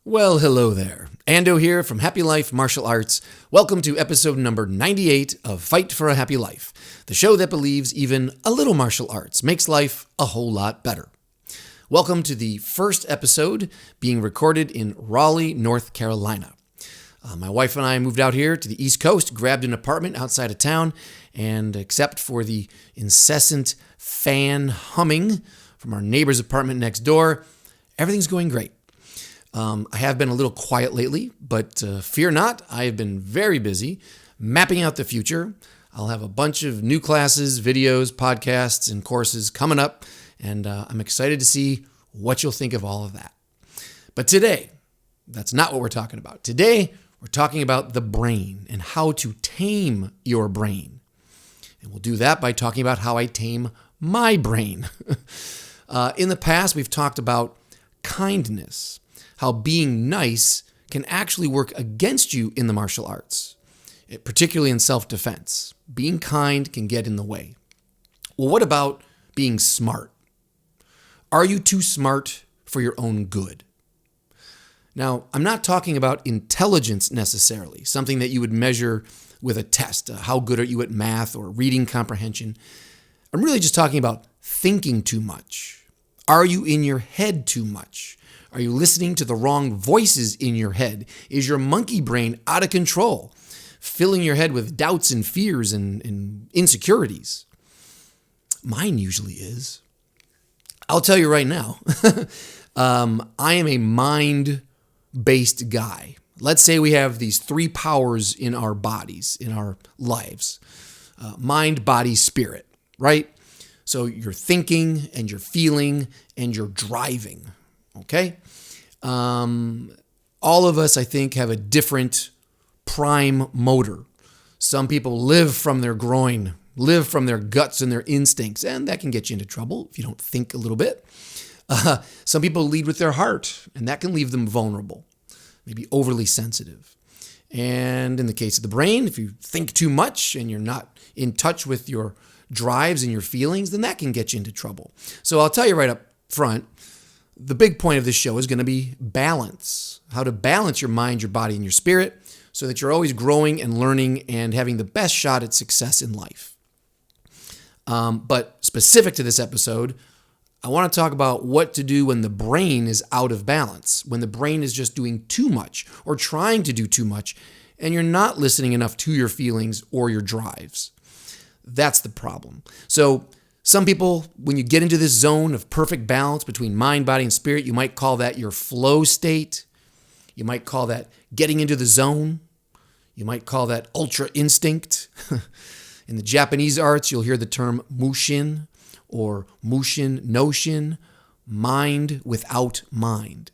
Well, hello there. Ando here from Happy Life Martial Arts. Welcome to episode number 98 of Fight for a Happy Life, the show that believes even a little martial arts makes life a whole lot better. Welcome to the first episode being recorded in Raleigh, North Carolina. My wife and I moved out here to the East Coast, grabbed an apartment outside of town, and except for the incessant fan humming from our neighbor's apartment next door, everything's going great. I have been a little quiet lately, but fear not, I have been very busy mapping out the future. I'll have a bunch of new classes, videos, podcasts, and courses coming up, and I'm excited to see what you'll think of all of that. But today, that's not what we're talking about. Today, we're talking about the brain and how to tame your brain. And we'll do that by talking about how I tame my brain. In the past, we've talked about kindness, how being nice can actually work against you in the martial arts, particularly in self-defense. Being kind can get in the way. Well, what about being smart? Are you too smart for your own good? Now, I'm not talking about intelligence necessarily, something that you would measure with a test. How good are you at math or reading comprehension? I'm really just talking about thinking too much. Are you in your head too much? Are you listening to the wrong voices in your head? Is your monkey brain out of control, filling your head with doubts and fears and insecurities? Mine usually is. I'll tell you right now, I am a mind-based guy. Let's say we have these three powers in our bodies, in our lives. Mind, body, spirit, right? So you're thinking and you're feeling and you're driving. Okay? All of us, I think, have a different prime motor. Some people live from their groin, live from their guts and their instincts, and that can get you into trouble if you don't think a little bit. Some people lead with their heart, and that can leave them vulnerable, maybe overly sensitive. And in the case of the brain, if you think too much and you're not in touch with your drives and your feelings, then that can get you into trouble. So I'll tell you right up front, the big point of this show is going to be balance, how to balance your mind, your body, and your spirit so that you're always growing and learning and having the best shot at success in life. But specific to this episode, I want to talk about what to do when the brain is out of balance, when the brain is just doing too much or trying to do too much, and you're not listening enough to your feelings or your drives. That's the problem. So some people, when you get into this zone of perfect balance between mind, body, and spirit, you might call that your flow state. You might call that getting into the zone. You might call that ultra instinct. In the Japanese arts, you'll hear the term Mushin or Mushin no shin, mind without mind.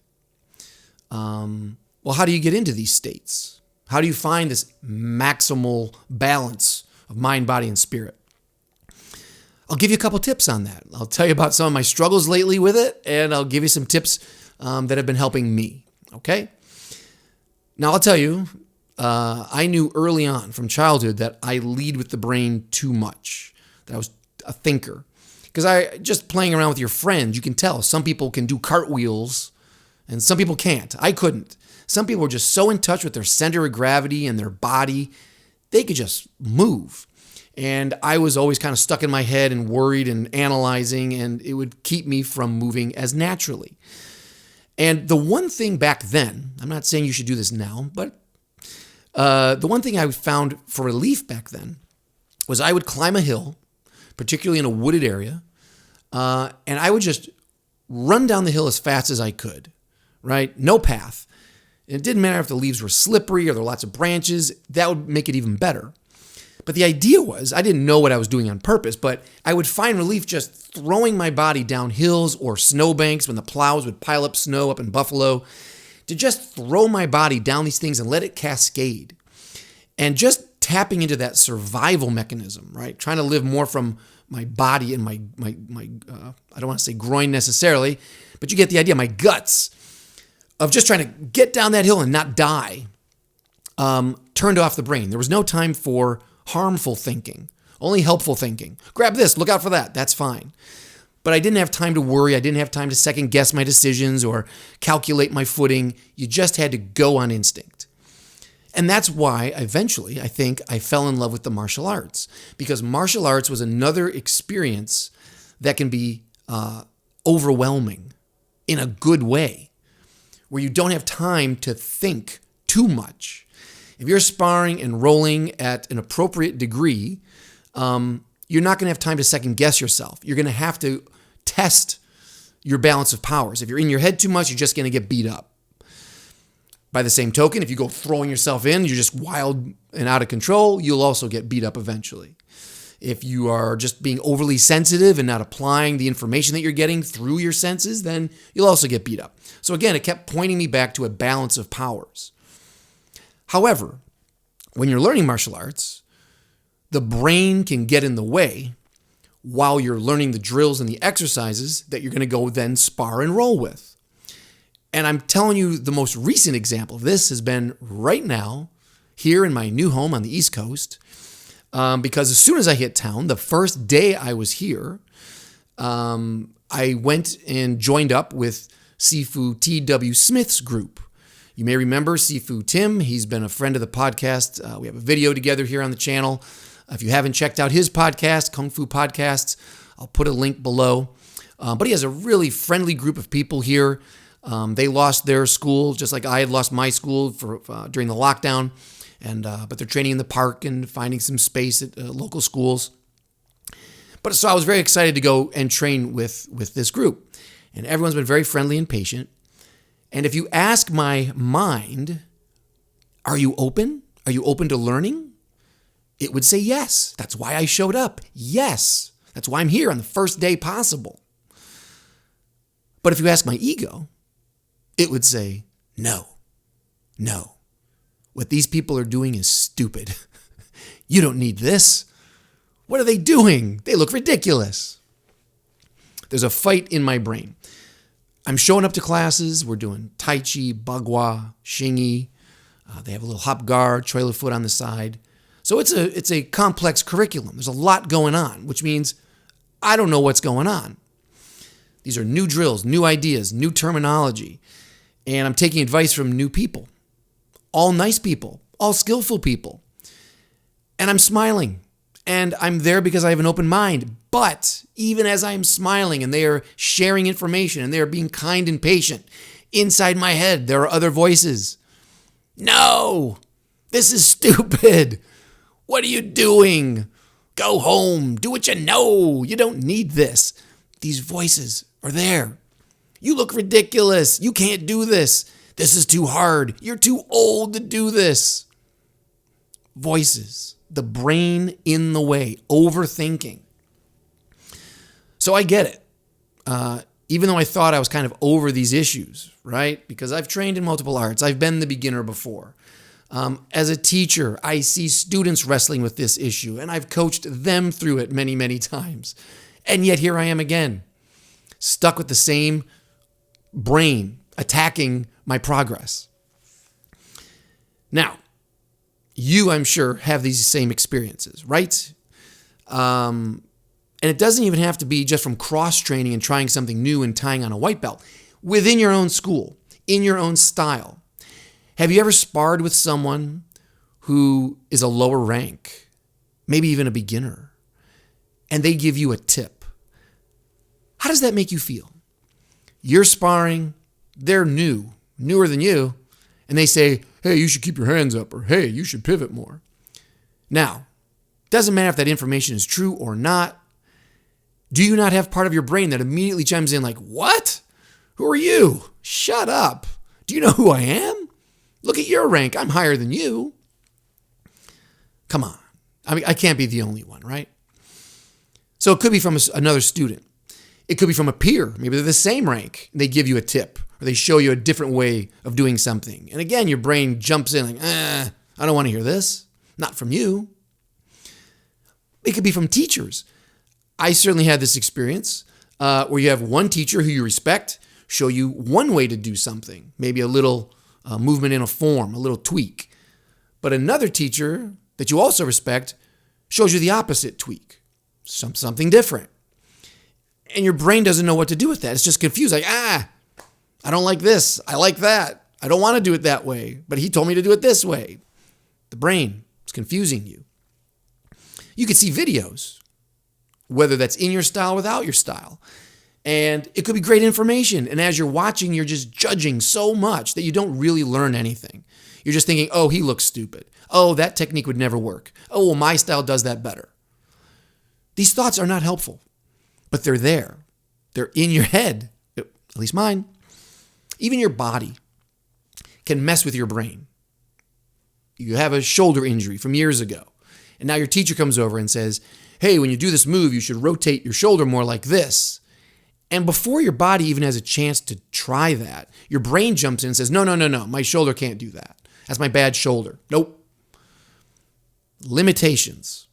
Well, how do you get into these states? How do you find this maximal balance of mind, body, and spirit? I'll give you a couple tips on that. I'll tell you about some of my struggles lately with it, and I'll give you some tips that have been helping me, okay? Now, I'll tell you, I knew early on from childhood that I lead with the brain too much, that I was a thinker. Because just playing around with your friends, you can tell some people can do cartwheels and some people can't. I couldn't. Some people were just so in touch with their center of gravity and their body, they could just move. And I was always kind of stuck in my head and worried and analyzing, and it would keep me from moving as naturally. And the one thing back then, I'm not saying you should do this now, but the one thing I found for relief back then was I would climb a hill, particularly in a wooded area, and I would just run down the hill as fast as I could, right? No path. And it didn't matter if the leaves were slippery or there were lots of branches. That would make it even better. But the idea was, I didn't know what I was doing on purpose, but I would find relief just throwing my body down hills or snowbanks when the plows would pile up snow up in Buffalo, to just throw my body down these things and let it cascade. And just tapping into that survival mechanism, right? Trying to live more from my body and my I don't want to say groin necessarily, but you get the idea, my guts, of just trying to get down that hill and not die, turned off the brain. There was no time for harmful thinking, only helpful thinking. Grab this, look out for that, that's fine. But I didn't have time to worry. I didn't have time to second guess my decisions or calculate my footing. You just had to go on instinct. And that's why eventually I think I fell in love with the martial arts, because martial arts was another experience that can be overwhelming in a good way, where you don't have time to think too much. If you're sparring and rolling at an appropriate degree, you're not going to have time to second guess yourself. You're going to have to test your balance of powers. If you're in your head too much, you're just going to get beat up. By the same token, if you go throwing yourself in, you're just wild and out of control, you'll also get beat up eventually. If you are just being overly sensitive and not applying the information that you're getting through your senses, then you'll also get beat up. So again, it kept pointing me back to a balance of powers. However, when you're learning martial arts, the brain can get in the way while you're learning the drills and the exercises that you're going to go then spar and roll with. And I'm telling you, the most recent example of this has been right now here in my new home on the East Coast. Because as soon as I hit town, the first day I was here, I went and joined up with Sifu TW Smith's group. You may remember Sifu Tim. He's been a friend of the podcast. We have a video together here on the channel. If you haven't checked out his podcast, Kung Fu Podcasts, I'll put a link below. But he has a really friendly group of people here. They lost their school, just like I had lost my school during the lockdown. But they're training in the park and finding some space at local schools. But so I was very excited to go and train with this group. And everyone's been very friendly and patient. And if you ask my mind, are you open? Are you open to learning? It would say yes. That's why I showed up. Yes. That's why I'm here on the first day possible. But if you ask my ego, it would say no. No. What these people are doing is stupid. You don't need this. What are they doing? They look ridiculous. There's a fight in my brain. I'm showing up to classes. We're doing Tai Chi, Bagua, Xingyi. They have a little hop guard, trailer foot on the side. So it's a complex curriculum. There's a lot going on, which means I don't know what's going on. These are new drills, new ideas, new terminology. And I'm taking advice from new people. All nice people, all skillful people. And I'm smiling. And I'm there because I have an open mind. But even as I'm smiling and they are sharing information and they are being kind and patient, inside my head there are other voices. No, this is stupid. What are you doing? Go home. Do what you know. You don't need this. These voices are there. You look ridiculous. You can't do this. This is too hard. You're too old to do this. Voices, the brain in the way, overthinking. So I get it. Even though I thought I was kind of over these issues, right? Because I've trained in multiple arts. I've been the beginner before. As a teacher, I see students wrestling with this issue, and I've coached them through it many, many times. And yet here I am again, stuck with the same brain attacking my progress. Now, you, I'm sure, have these same experiences, right? And it doesn't even have to be just from cross-training and trying something new and tying on a white belt. Within your own school, in your own style. Have you ever sparred with someone who is a lower rank, maybe even a beginner, and they give you a tip? How does that make you feel? You're sparring, they're newer than you, and they say, hey, you should keep your hands up, or hey, you should pivot more. Now, doesn't matter if that information is true or not. Do you not have part of your brain that immediately chimes in like, what? Who are you? Shut up. Do you know who I am? Look at your rank. I'm higher than you. Come on. I mean, I can't be the only one, right? So it could be from another student. It could be from a peer. Maybe they're the same rank. They give you a tip or they show you a different way of doing something. And again, your brain jumps in like, I don't want to hear this. Not from you. It could be from teachers. I certainly had this experience where you have one teacher who you respect show you one way to do something, maybe a little movement in a form, a little tweak. But another teacher that you also respect shows you the opposite tweak, something different. And your brain doesn't know what to do with that. It's just confused. Like, I don't like this. I like that. I don't want to do it that way, but he told me to do it this way. The brain is confusing you. You could see videos, whether that's in your style or without your style. And it could be great information. And as you're watching, you're just judging so much that you don't really learn anything. You're just thinking, oh, he looks stupid. Oh, that technique would never work. Oh, well, my style does that better. These thoughts are not helpful, but they're there. They're in your head, at least mine. Even your body can mess with your brain. You have a shoulder injury from years ago, and now your teacher comes over and says, hey, when you do this move, you should rotate your shoulder more like this. And before your body even has a chance to try that, your brain jumps in and says, no, my shoulder can't do that. That's my bad shoulder. Nope. Limitations.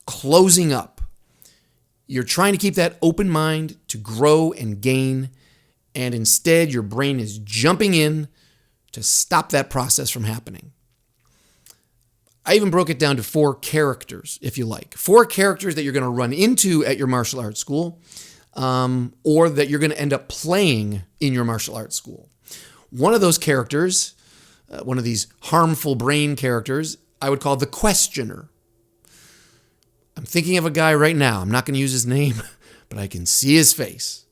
Closing up. You're trying to keep that open mind to grow and gain, and instead your brain is jumping in to stop that process from happening. I even broke it down to 4 characters, if you like. 4 characters that you're going to run into at your martial arts school, or that you're going to end up playing in your martial arts school. One of those characters, one of these harmful brain characters, I would call the questioner. I'm thinking of a guy right now. I'm not going to use his name, but I can see his face.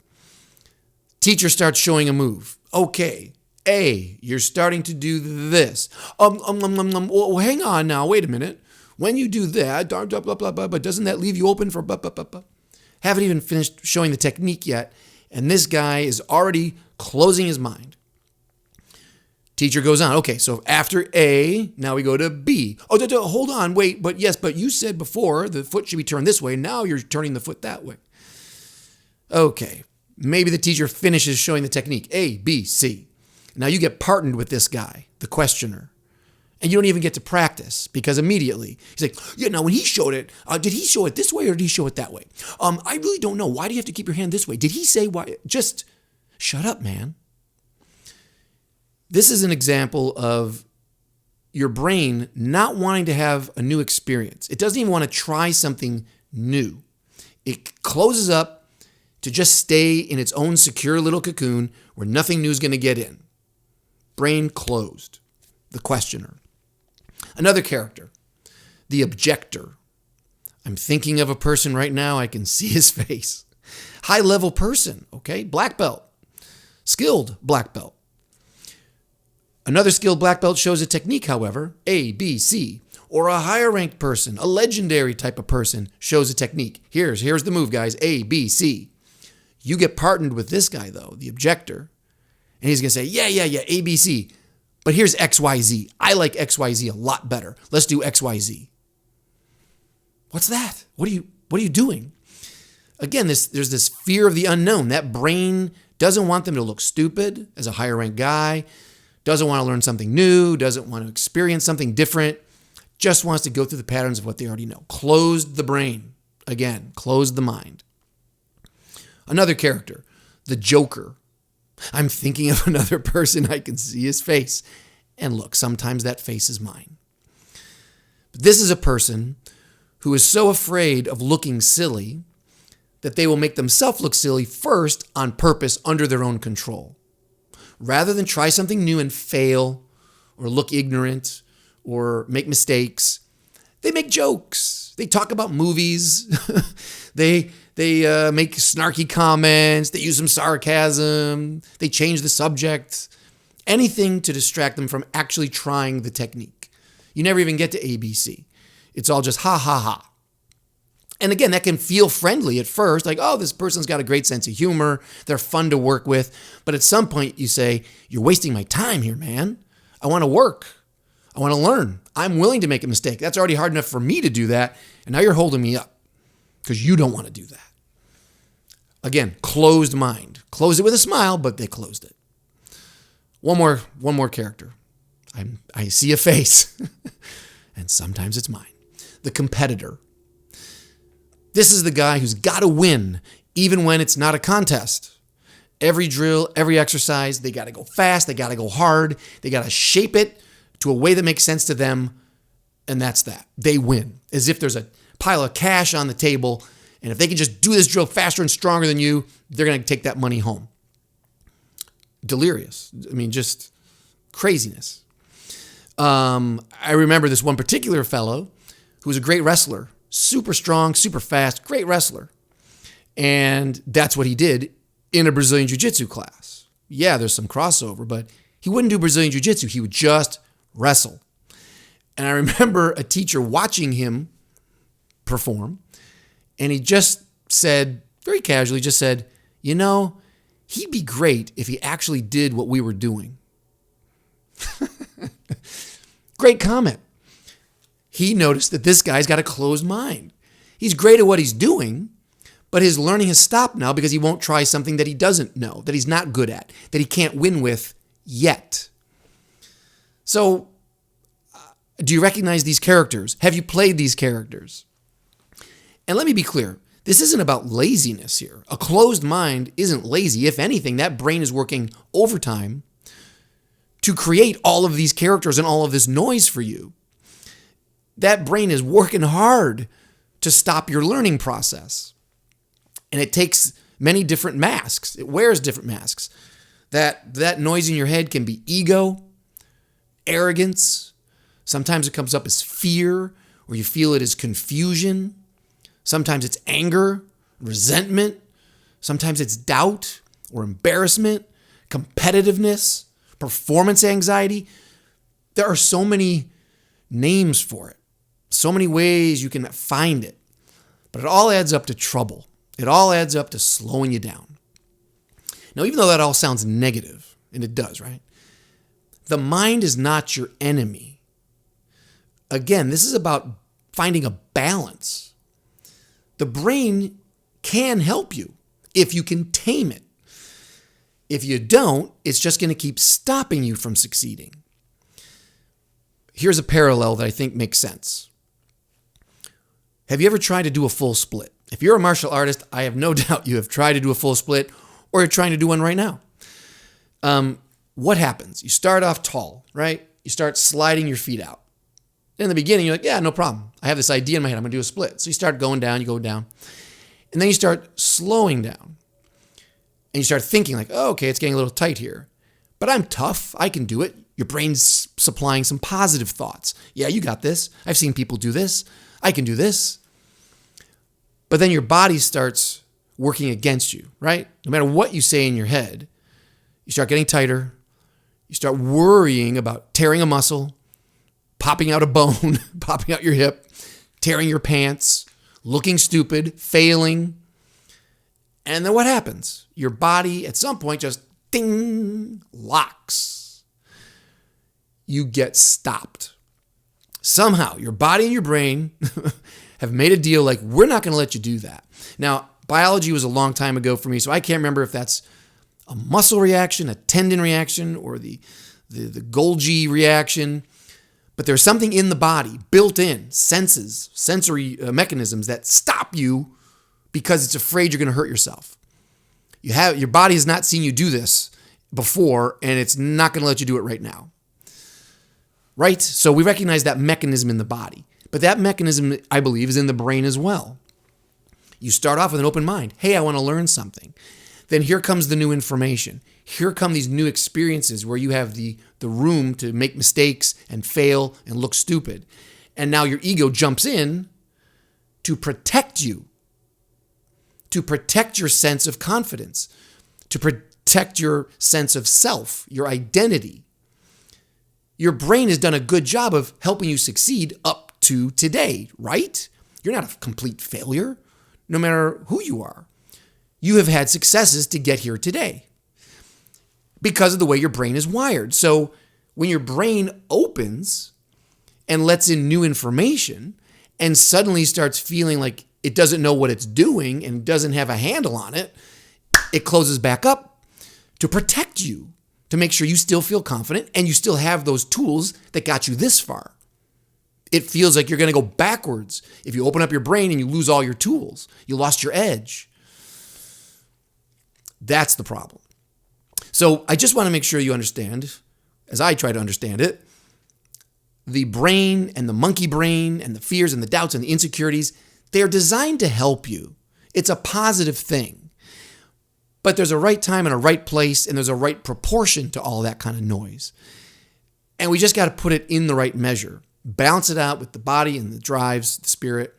Teacher starts showing a move. Okay, A, you're starting to do this. Well, hang on now. Wait a minute. When you do that, blah, blah, blah, blah, but doesn't that leave you open for blah, blah, blah, blah? Haven't even finished showing the technique yet, and this guy is already closing his mind. Teacher goes on. Okay, so after A, now we go to B. Oh, hold on, wait, but you said before the foot should be turned this way. Now you're turning the foot that way. Okay, maybe the teacher finishes showing the technique. A, B, C. Now you get partnered with this guy, the questioner. And you don't even get to practice because immediately he's like, yeah, now when he showed it, did he show it this way or did he show it that way? I really don't know. Why do you have to keep your hand this way? Did he say why? Just shut up, man. This is an example of your brain not wanting to have a new experience. It doesn't even want to try something new. It closes up to just stay in its own secure little cocoon where nothing new is going to get in. Brain closed. The questioner. Another character, the objector. I'm thinking of a person right now. I can see his face. High-level person, okay? Black belt. Skilled black belt. Another skilled black belt shows a technique, however, A, B, C. Or a higher-ranked person, a legendary type of person, shows a technique. Here's the move, guys. A, B, C. You get partnered with this guy, though, the objector, and he's going to say, yeah, A, B, C. But here's XYZ. I like XYZ a lot better. Let's do XYZ. What's that? What are you doing? Again, there's this fear of the unknown. That brain doesn't want them to look stupid as a higher ranked guy, doesn't want to learn something new, doesn't want to experience something different, just wants to go through the patterns of what they already know. Closed the brain. Again, closed the mind. Another character, the Joker. I'm thinking of another person. I can see his face. And look, sometimes that face is mine. But this is a person who is so afraid of looking silly that they will make themselves look silly first on purpose under their own control. Rather than try something new and fail or look ignorant or make mistakes, they make jokes. They talk about movies. They make snarky comments. They use some sarcasm. They change the subject. Anything to distract them from actually trying the technique. You never even get to ABC. It's all just ha, ha, ha. And again, that can feel friendly at first. Like, oh, this person's got a great sense of humor. They're fun to work with. But at some point you say, you're wasting my time here, man. I want to work. I want to learn. I'm willing to make a mistake. That's already hard enough for me to do that. And now you're holding me up because you don't want to do that. Again, closed mind. Closed it with a smile, but they closed it. One more character. I see a face, and sometimes it's mine. The competitor. This is the guy who's got to win, even when it's not a contest. Every drill, every exercise, they got to go fast, they got to go hard, they got to shape it to a way that makes sense to them, and that's that. They win. As if there's a pile of cash on the table, And if they can just do this drill faster and stronger than you, they're going to take that money home. Delirious. I mean, just craziness. I remember this one particular fellow who was a great wrestler, super strong, super fast, great wrestler. And that's what he did in a Brazilian Jiu-Jitsu class. Yeah, there's some crossover, but he wouldn't do Brazilian Jiu-Jitsu. He would just wrestle. And I remember a teacher watching him perform, and he just said, very casually, just said, you know, he'd be great if he actually did what we were doing. Great comment. He noticed that this guy's got a closed mind. He's great at what he's doing, but his learning has stopped now because he won't try something that he doesn't know, that he's not good at, that he can't win with yet. So, do you recognize these characters? Have you played these characters? And let me be clear, this isn't about laziness here. A closed mind isn't lazy. If anything, that brain is working overtime to create all of these characters and all of this noise for you. That brain is working hard to stop your learning process. And it takes many different masks. It wears different masks. That noise in your head can be ego, arrogance. Sometimes it comes up as fear, or you feel it as confusion. Sometimes it's anger, resentment. Sometimes it's doubt or embarrassment, competitiveness, performance anxiety. There are so many names for it, so many ways you can find it. But it all adds up to trouble. It all adds up to slowing you down. Now, even though that all sounds negative, and it does, right? The mind is not your enemy. Again, this is about finding a balance. The brain can help you if you can tame it. If you don't, it's just going to keep stopping you from succeeding. Here's a parallel that I think makes sense. Have you ever tried to do a full split? If you're a martial artist, I have no doubt you have tried to do a full split, or you're trying to do one right now. What happens? You start off tall, right? You start sliding your feet out. In the beginning, you're like, yeah, no problem. I have this idea in my head. I'm going to do a split. So you start going down, you go down. And then you start slowing down. And you start thinking like, oh, okay, it's getting a little tight here. But I'm tough. I can do it. Your brain's supplying some positive thoughts. Yeah, you got this. I've seen people do this. I can do this. But then your body starts working against you, right? No matter what you say in your head, you start getting tighter. You start worrying about tearing a muscle, popping out a bone, popping out your hip, tearing your pants, looking stupid, failing. And then what happens? Your body at some point just ding, locks. You get stopped. Somehow your body and your brain have made a deal like, we're not going to let you do that. Now, biology was a long time ago for me, so I can't remember if that's a muscle reaction, a tendon reaction, or the Golgi reaction. But there's something in the body, built in, sensory mechanisms that stop you because it's afraid you're going to hurt yourself. Your body has not seen you do this before, and it's not going to let you do it right now. Right? So we recognize that mechanism in the body. But that mechanism, I believe, is in the brain as well. You start off with an open mind. Hey, I want to learn something. Then here comes the new information. Here come these new experiences where you have the room to make mistakes and fail and look stupid. And now your ego jumps in to protect you, to protect your sense of confidence, to protect your sense of self, your identity. Your brain has done a good job of helping you succeed up to today, right? You're not a complete failure, no matter who you are. You have had successes to get here today because of the way your brain is wired. So when your brain opens and lets in new information and suddenly starts feeling like it doesn't know what it's doing and doesn't have a handle on it, it closes back up to protect you, to make sure you still feel confident and you still have those tools that got you this far. It feels like you're going to go backwards if you open up your brain and you lose all your tools. You lost your edge. That's the problem. So I just want to make sure you understand, as I try to understand it, the brain and the monkey brain and the fears and the doubts and the insecurities, they are designed to help you. It's a positive thing. But there's a right time and a right place, and there's a right proportion to all that kind of noise. And we just got to put it in the right measure. Balance it out with the body and the drives, the spirit,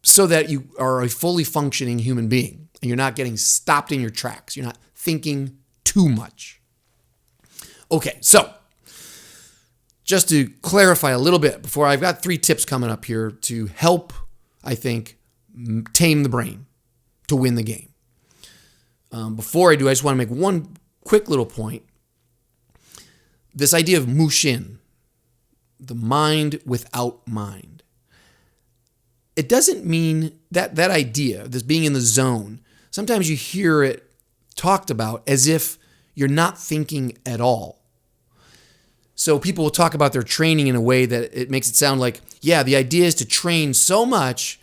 so that you are a fully functioning human being and you're not getting stopped in your tracks. You're not thinking too much. Okay, so just to clarify a little bit before, I've got 3 tips coming up here to help, I think, tame the brain to win the game. Before I do, I just want to make one quick little point. This idea of Mushin, the mind without mind. It doesn't mean that idea, this being in the zone, sometimes you hear it talked about as if you're not thinking at all. So people will talk about their training in a way that it makes it sound like, yeah, the idea is to train so much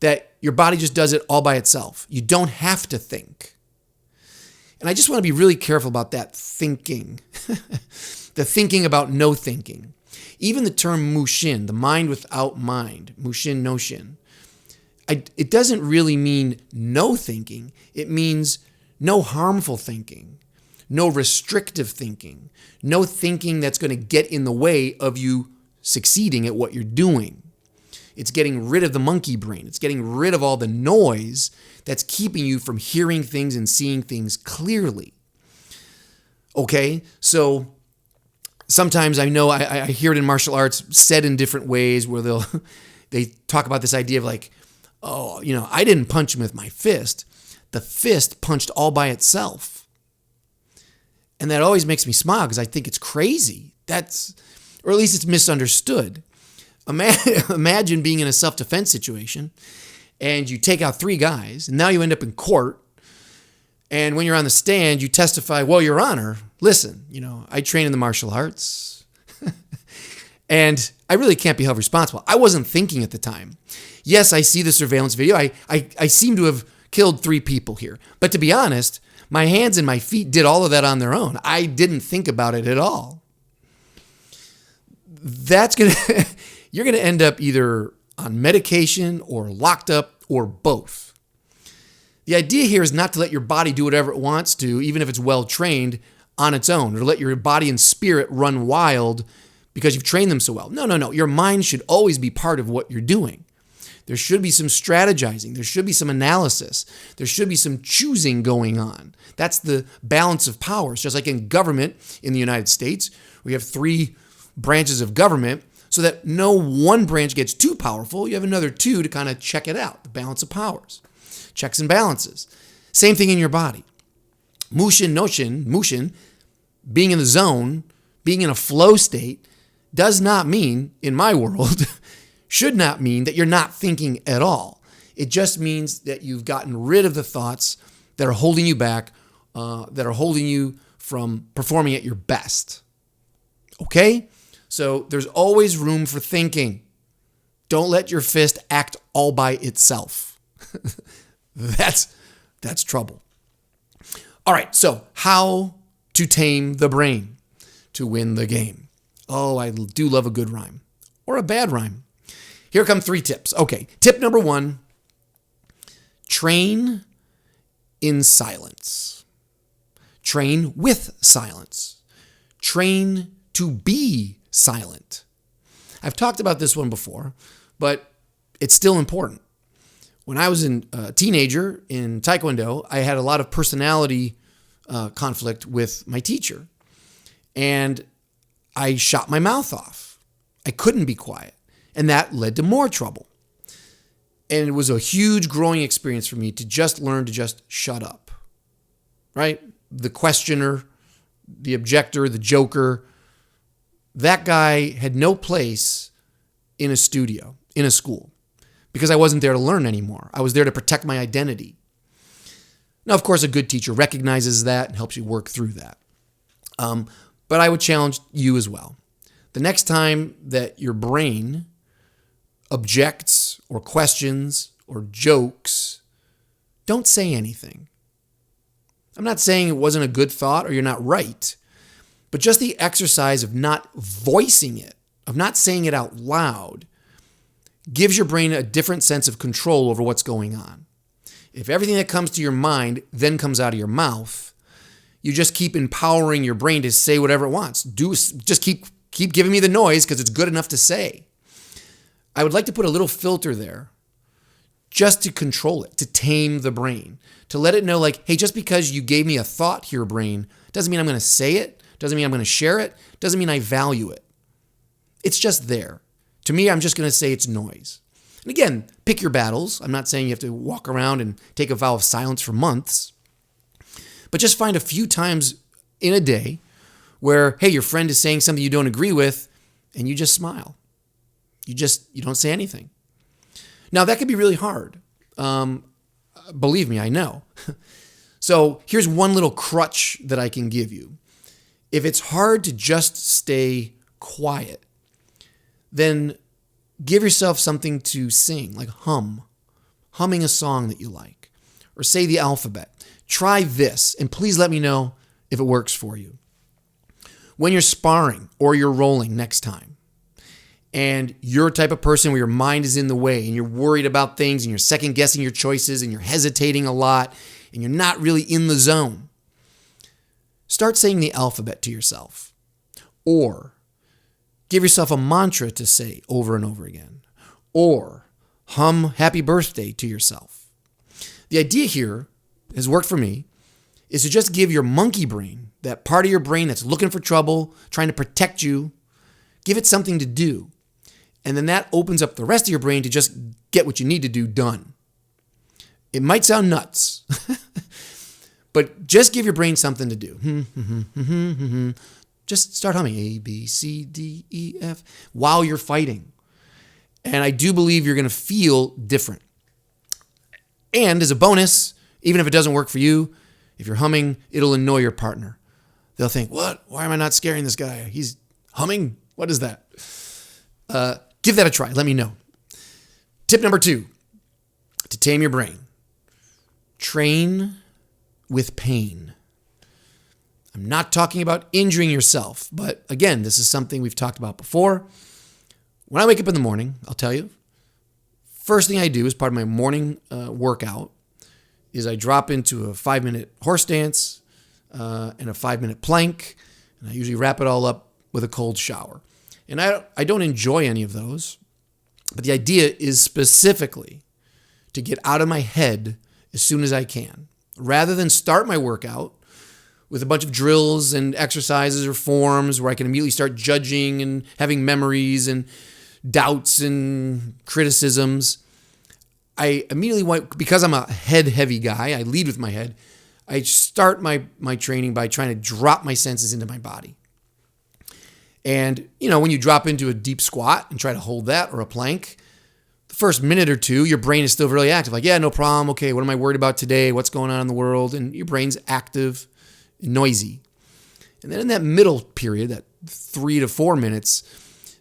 that your body just does it all by itself. You don't have to think. And I just want to be really careful about that thinking. The thinking about no thinking. Even the term Mushin, the mind without mind, Mushin, no shin, it doesn't really mean no thinking. It means no harmful thinking, no restrictive thinking, no thinking that's going to get in the way of you succeeding at what you're doing. It's getting rid of the monkey brain. It's getting rid of all the noise that's keeping you from hearing things and seeing things clearly. Okay, so sometimes I know I hear it in martial arts said in different ways where they talk about this idea of like, oh, I didn't punch him with my fist. The fist punched all by itself. And that always makes me smile because I think it's crazy. Or at least it's misunderstood. Imagine being in a self-defense situation and you take out 3 guys and now you end up in court. And when you're on the stand, you testify, well, Your Honor, listen, I train in the martial arts and I really can't be held responsible. I wasn't thinking at the time. Yes, I see the surveillance video. I seem to have killed 3 people here. But to be honest, my hands and my feet did all of that on their own. I didn't think about it at all. You're going to end up either on medication or locked up or both. The idea here is not to let your body do whatever it wants to, even if it's well trained, on its own, or to let your body and spirit run wild because you've trained them so well. No. Your mind should always be part of what you're doing. There should be some strategizing. There should be some analysis. There should be some choosing going on. That's the balance of powers. Just like in government in the United States, we have 3 branches of government so that no one branch gets too powerful. You have another 2 to kind of check it out, the balance of powers. Checks and balances. Same thing in your body. Mushin, no shin, Mushin, being in the zone, being in a flow state, does not mean, in my world, should not mean that you're not thinking at all. It just means that you've gotten rid of the thoughts that are holding you back, that are holding you from performing at your best. Okay? So there's always room for thinking. Don't let your fist act all by itself. That's trouble. All right, so how to tame the brain to win the game. Oh, I do love a good rhyme or a bad rhyme. Here come 3 tips. Okay, tip number 1, train in silence. Train with silence. Train to be silent. I've talked about this one before, but it's still important. When I was a teenager in Taekwondo, I had a lot of personality conflict with my teacher. And I shot my mouth off. I couldn't be quiet. And that led to more trouble. And it was a huge growing experience for me to just learn to just shut up. Right? The questioner, the objector, the joker, that guy had no place in a studio, in a school. Because I wasn't there to learn anymore. I was there to protect my identity. Now, of course, a good teacher recognizes that and helps you work through that. But I would challenge you as well. The next time that your brain objects or questions or jokes, don't say anything. I'm not saying it wasn't a good thought or you're not right, but just the exercise of not voicing it, of not saying it out loud, gives your brain a different sense of control over what's going on. If everything that comes to your mind then comes out of your mouth, you just keep empowering your brain to say whatever it wants. Just keep giving me the noise because it's good enough to say. I would like to put a little filter there just to control it, to tame the brain, to let it know like, hey, just because you gave me a thought here, brain, doesn't mean I'm going to say it, doesn't mean I'm going to share it, doesn't mean I value it. It's just there. To me, I'm just going to say it's noise. And again, pick your battles. I'm not saying you have to walk around and take a vow of silence for months, but just find a few times in a day where, hey, your friend is saying something you don't agree with, and you just smile. You don't say anything. Now, that can be really hard. Believe me, I know. So here's one little crutch that I can give you. If it's hard to just stay quiet, then give yourself something to sing, like humming a song that you like, or say the alphabet. Try this, and please let me know if it works for you. When you're sparring or you're rolling next time, and you're a type of person where your mind is in the way and you're worried about things and you're second guessing your choices and you're hesitating a lot and you're not really in the zone, start saying the alphabet to yourself, or give yourself a mantra to say over and over again, or hum happy birthday to yourself. The idea here has worked for me is to just give your monkey brain, that part of your brain that's looking for trouble, trying to protect you, give it something to do. And then that opens up the rest of your brain to just get what you need to do done. It might sound nuts, but just give your brain something to do. Just start humming A, B, C, D, E, F while you're fighting. And I do believe you're going to feel different. And as a bonus, even if it doesn't work for you, if you're humming, it'll annoy your partner. They'll think, what? Why am I not scaring this guy? He's humming? What is that? Give that a try. Let me know. Tip number 2, to tame your brain. Train with pain. I'm not talking about injuring yourself, but again, this is something we've talked about before. When I wake up in the morning, I'll tell you, first thing I do as part of my morning workout is I drop into a 5-minute horse dance and a 5-minute plank, and I usually wrap it all up with a cold shower. And I don't enjoy any of those, but the idea is specifically to get out of my head as soon as I can. Rather than start my workout with a bunch of drills and exercises or forms where I can immediately start judging and having memories and doubts and criticisms, I immediately want, because I'm a head-heavy guy, I lead with my head, I start my training by trying to drop my senses into my body. And, when you drop into a deep squat and try to hold that or a plank, the first minute or two, your brain is still really active. Like, yeah, no problem. Okay, what am I worried about today? What's going on in the world? And your brain's active and noisy. And then in that middle period, that 3 to 4 minutes,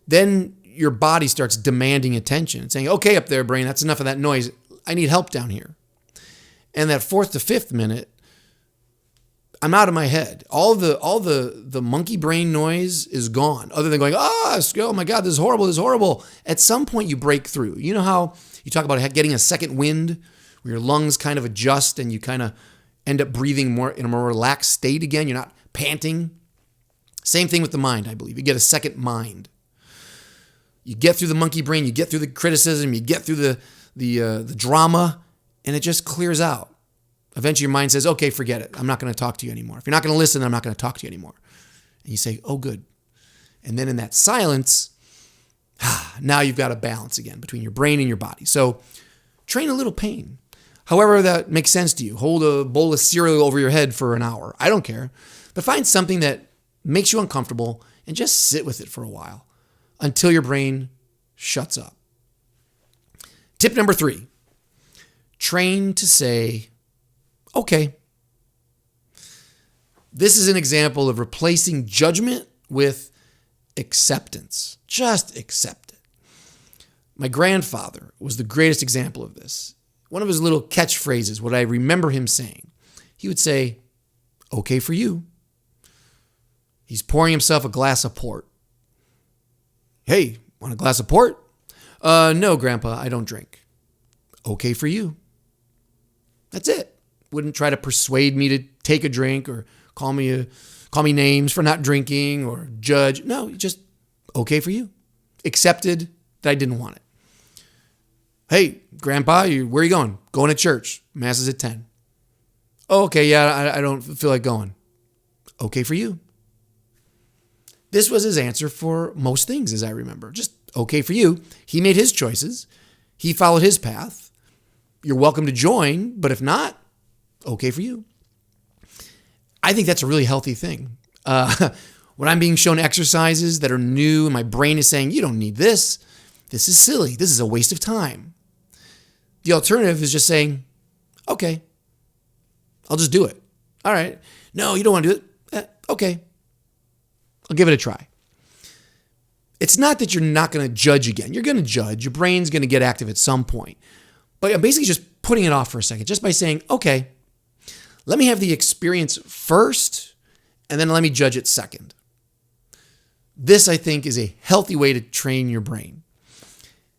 then your body starts demanding attention and saying, okay, up there, brain, that's enough of that noise. I need help down here. And that 4th to 5th minute, I'm out of my head. All the monkey brain noise is gone, other than going, oh my God, this is horrible. At some point you break through. You know how you talk about getting a second wind where your lungs kind of adjust and you kind of end up breathing more in a more relaxed state again. You're not panting. Same thing with the mind, I believe. You get a second mind. You get through the monkey brain, you get through the criticism, you get through the drama, and it just clears out. Eventually your mind says, okay, forget it. I'm not going to talk to you anymore. If you're not going to listen, I'm not going to talk to you anymore. And you say, oh, good. And then in that silence, now you've got a balance again between your brain and your body. So train a little pain. However that makes sense to you. Hold a bowl of cereal over your head for an hour. I don't care. But find something that makes you uncomfortable and just sit with it for a while until your brain shuts up. Tip number 3, train to say, okay. This is an example of replacing judgment with acceptance. Just accept it. My grandfather was the greatest example of this. One of his little catchphrases, what I remember him saying, he would say, okay for you. He's pouring himself a glass of port. Hey, want a glass of port? No, Grandpa, I don't drink. Okay for you. That's it. Wouldn't try to persuade me to take a drink or call me names for not drinking or judge. No, just okay for you. Accepted that I didn't want it. Hey, Grandpa, where are you going? Going to church. Mass is at 10. Oh, okay, yeah, I don't feel like going. Okay for you. This was his answer for most things, as I remember. Just okay for you. He made his choices. He followed his path. You're welcome to join, but if not, okay for you. I think that's a really healthy thing. When I'm being shown exercises that are new and my brain is saying, you don't need this. This is silly. This is a waste of time. The alternative is just saying, okay, I'll just do it. All right. No, you don't want to do it. Okay. I'll give it a try. It's not that you're not going to judge again. You're going to judge. Your brain's going to get active at some point. But I'm basically just putting it off for a second, just by saying, okay, let me have the experience first, and then let me judge it second. This, I think, is a healthy way to train your brain.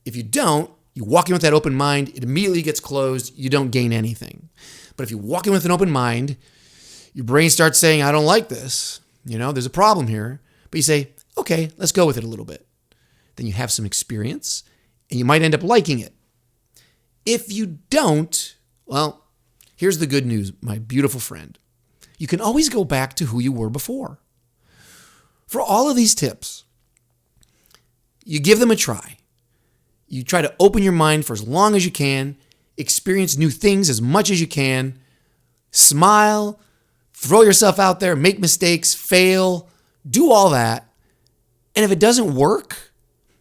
If you don't, you walk in with that open mind, it immediately gets closed, you don't gain anything. But if you walk in with an open mind, your brain starts saying, I don't like this. There's a problem here. But you say, okay, let's go with it a little bit. Then you have some experience, and you might end up liking it. If you don't, well, here's the good news, my beautiful friend. You can always go back to who you were before. For all of these tips, you give them a try. You try to open your mind for as long as you can, experience new things as much as you can, smile, throw yourself out there, make mistakes, fail, do all that. And if it doesn't work,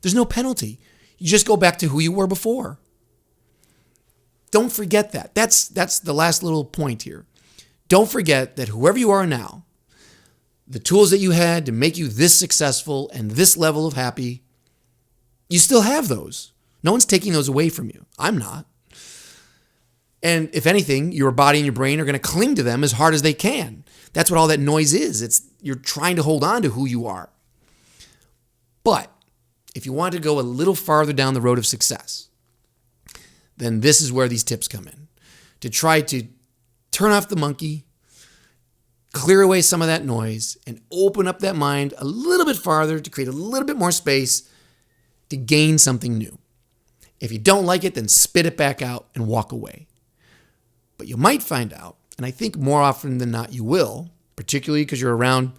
there's no penalty. You just go back to who you were before. Don't forget that. That's the last little point here. Don't forget that whoever you are now, the tools that you had to make you this successful and this level of happy, you still have those. No one's taking those away from you. I'm not. And if anything, your body and your brain are going to cling to them as hard as they can. That's what all that noise is. You're trying to hold on to who you are. But if you want to go a little farther down the road of success, then this is where these tips come in. To try to turn off the monkey, clear away some of that noise, and open up that mind a little bit farther to create a little bit more space to gain something new. If you don't like it, then spit it back out and walk away. But you might find out, and I think more often than not you will, particularly because you're around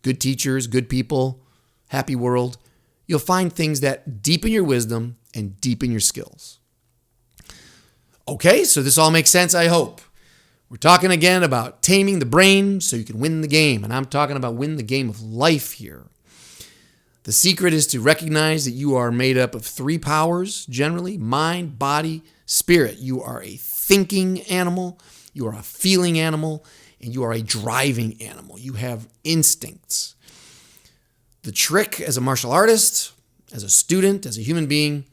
good teachers, good people, happy world, you'll find things that deepen your wisdom and deepen your skills. Okay, so this all makes sense, I hope. We're talking again about taming the brain so you can win the game, and I'm talking about win the game of life here. The secret is to recognize that you are made up of three powers, generally: mind, body, spirit. You are a thinking animal, you are a feeling animal, and you are a driving animal. You have instincts. The trick as a martial artist, as a student, as a human being,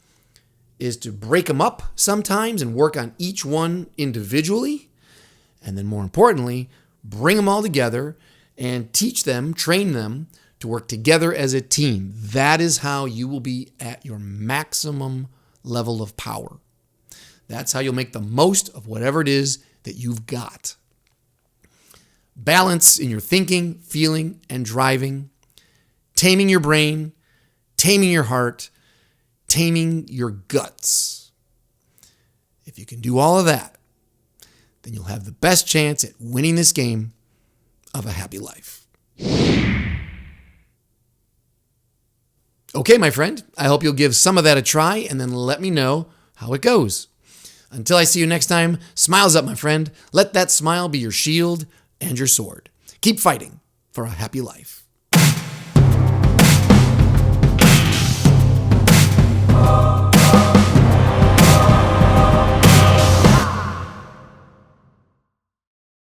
is to break them up sometimes and work on each one individually. And then more importantly, bring them all together and teach them, train them to work together as a team. That is how you will be at your maximum level of power. That's how you'll make the most of whatever it is that you've got. Balance in your thinking, feeling, and driving. Taming your brain, taming your heart, taming your guts. If you can do all of that, then you'll have the best chance at winning this game of a happy life. Okay, my friend, I hope you'll give some of that a try and then let me know how it goes. Until I see you next time, smiles up, my friend. Let that smile be your shield and your sword. Keep fighting for a happy life.